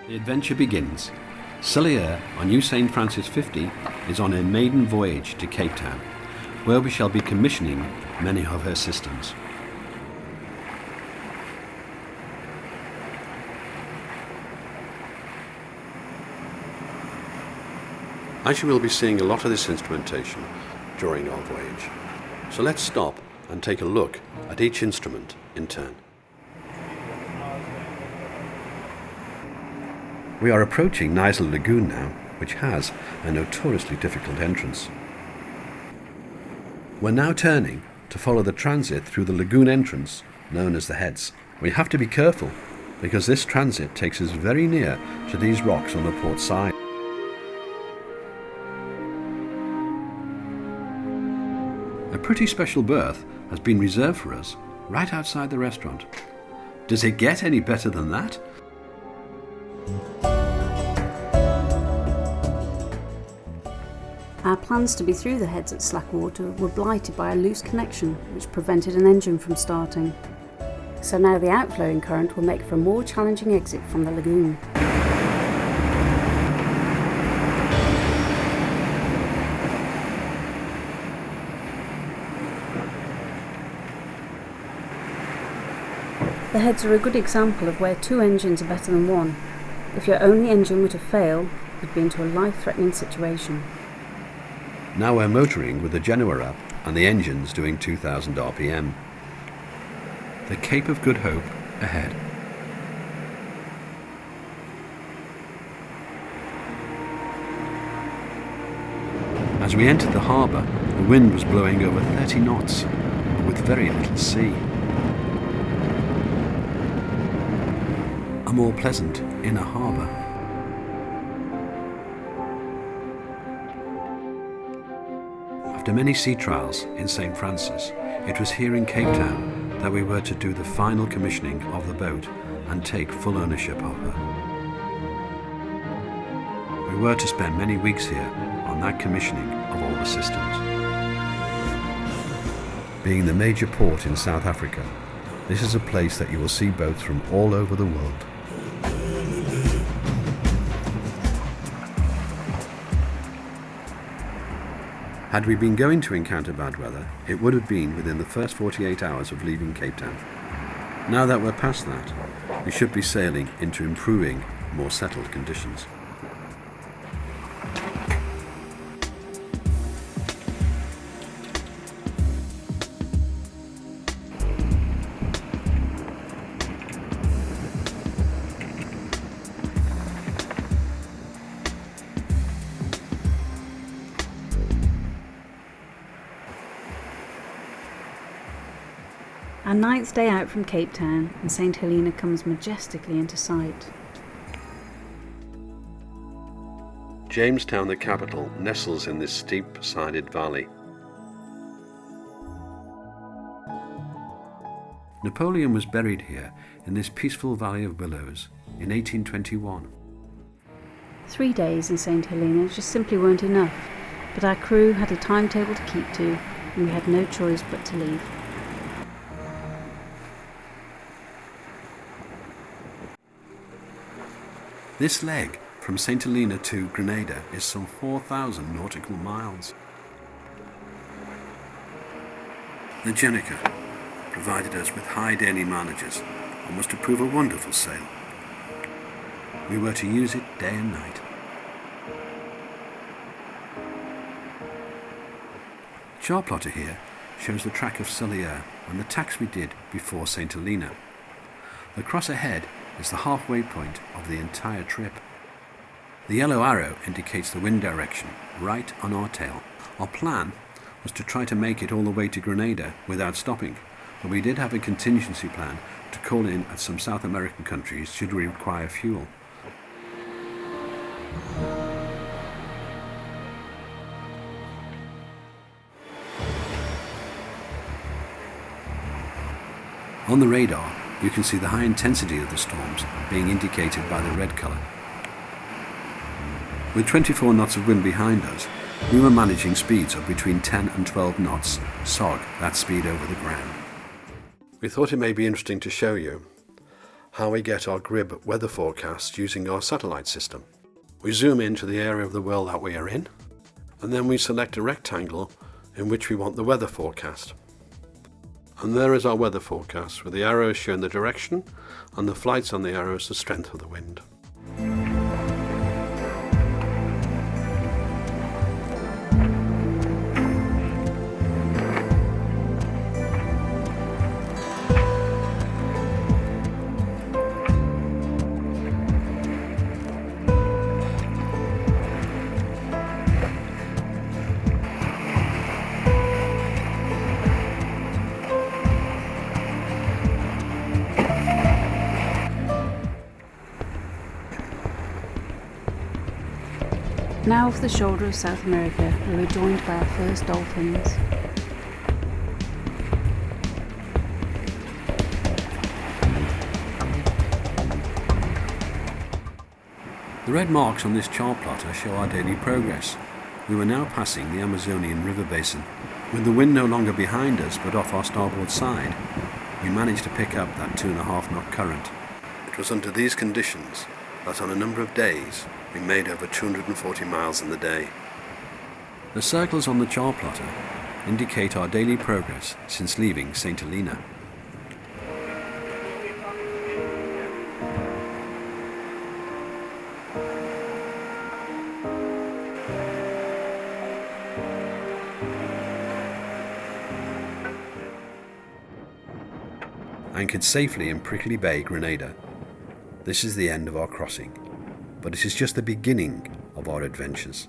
The adventure begins. Suliere, on New St. Francis 50, is on a maiden voyage to Cape Town, where we shall be commissioning many of her systems. As you will be seeing a lot of this instrumentation during our voyage, so let's stop and take a look at each instrument in turn. We are approaching Nisel Lagoon now, which has a notoriously difficult entrance. We're now turning to follow the transit through the lagoon entrance known as the Heads. We have to be careful because this transit takes us very near to these rocks on the port side. A pretty special berth has been reserved for us right outside the restaurant. Does it get any better than that? Our plans to be through the Heads at Slackwater were blighted by a loose connection which prevented an engine from starting. So now the outflowing current will make for a more challenging exit from the lagoon. The Heads are a good example of where two engines are better than one. If your only engine were to fail, you'd be into a life-threatening situation. Now we're motoring with the Genoa up and the engines doing 2000 RPM. The Cape of Good Hope ahead. As we entered the harbour, the wind was blowing over 30 knots, but with very little sea. A more pleasant inner harbour. After many sea trials in St. Francis, it was here in Cape Town that we were to do the final commissioning of the boat and take full ownership of her. We were to spend many weeks here on that commissioning of all the systems. Being the major port in South Africa, this is a place that you will see boats from all over the world. Had we been going to encounter bad weather, it would have been within the first 48 hours of leaving Cape Town. Now that we're past that, we should be sailing into improving, more settled conditions. Our ninth day out from Cape Town, and St. Helena comes majestically into sight. Jamestown, the capital, nestles in this steep-sided valley. Napoleon was buried here in this peaceful valley of willows in 1821. 3 days in St. Helena just simply weren't enough, but our crew had a timetable to keep to, and we had no choice but to leave. This leg from St. Helena to Grenada is some 4,000 nautical miles. The Jenica provided us with high daily mileages and was to prove a wonderful sail. We were to use it day and night. Chart plotter here shows the track of Suliere and the tacks we did before St. Helena. The cross ahead is the halfway point of the entire trip. The yellow arrow indicates the wind direction, right on our tail. Our plan was to try to make it all the way to Grenada without stopping, but we did have a contingency plan to call in at some South American countries should we require fuel. On the radar, you can see the high intensity of the storms being indicated by the red colour. With 24 knots of wind behind us, we were managing speeds of between 10 and 12 knots, SOG, that speed over the ground. We thought it may be interesting to show you how we get our GRIB weather forecasts using our satellite system. We zoom into the area of the world that we are in, and then we select a rectangle in which we want the weather forecast. And there is our weather forecast, with the arrows showing the direction and the flights on the arrows the strength of the wind. Now off the shoulder of South America, we were joined by our first dolphins. The red marks on this chart plotter show our daily progress. We were now passing the Amazonian river basin. With the wind no longer behind us but off our starboard side, we managed to pick up that 2.5 knot current. It was under these conditions that on a number of days we made over 240 miles in the day. The circles on the chart plotter indicate our daily progress since leaving St. Helena. Anchored safely in Prickly Bay, Grenada. This is the end of our crossing, but it is just the beginning of our adventures.